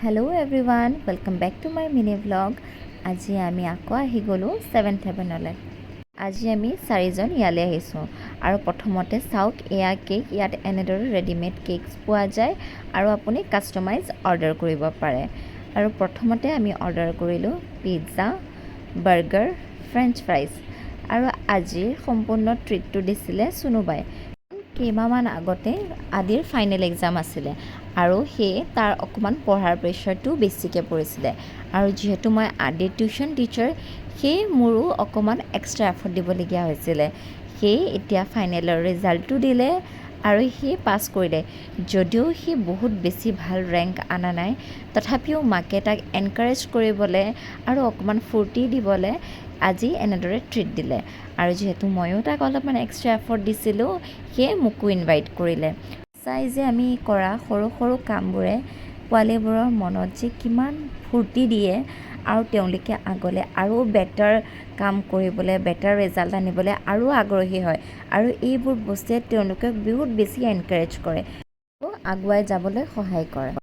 Hello' everyone, welcome back to my mini vlog. আজি আমি আকৌ আহি গ'লোঁ 7th হেভেনলৈ। আজি আমি 4জন ইয়ালৈ আহিছোঁ আৰু প্ৰথমতে চাওক এয়া কেক। ইয়াত এনেদৰে ৰেডিমেড কেকছ পোৱা যায় আৰু আপুনি কাষ্টমাইজ অৰ্ডাৰ কৰিব পাৰে। আৰু প্ৰথমতে আমি অৰ্ডাৰ কৰিলোঁ পিজ্জা, বাৰ্গাৰ, ফ্ৰেঞ্চ ফ্ৰাইজ। আৰু আজিৰ সম্পূৰ্ণ ট্ৰিটটো দিছিলে চুনুবাই। কেইমাহমান আগতে আদিৰ ফাইনেল এক্সাম আছিলে আৰু সেয়ে তাৰ অকণমান পঢ়াৰ প্ৰেছাৰটো বেছিকৈ পৰিছিলে। আৰু যিহেতু মই আদিৰ টিউশ্যন টিচাৰ, সেয়ে মোৰো অকণমান এক্সট্ৰা এফৰ্ট দিবলগীয়া হৈছিলে। সেয়ে এতিয়া ফাইনেলৰ ৰিজাল্টটো দিলে আৰু সি পাছ কৰিলে। যদিও সি বহুত বেছি ভাল ৰেংক অনা নাই, তথাপিও মাকে তাক এনকাৰেজ কৰিবলৈ আৰু অকণমান ফূৰ্তি দিবলৈ আজি এনেদৰে ট্ৰিট দিলে। আৰু যিহেতু ময়ো তাক অলপমান এক্সট্ৰা এফৰ্ট দিছিলোঁ, সেয়ে মোকো ইনভাইট কৰিলে। চাই যে আমি কৰা সৰু সৰু কামবোৰে পোৱালিবোৰৰ মনত যে কিমান ফূৰ্তি দিয়ে আৰু তেওঁলোকে আগলৈ আৰু বেটাৰ কাম কৰিবলৈ, বেটাৰ ৰিজাল্ট আনিবলৈ আৰু আগ্ৰহী হয়। আৰু এইবোৰ বস্তুৱে তেওঁলোকক বহুত বেছি এনকাৰেজ কৰে আৰু আগুৱাই যাবলৈ সহায় কৰে।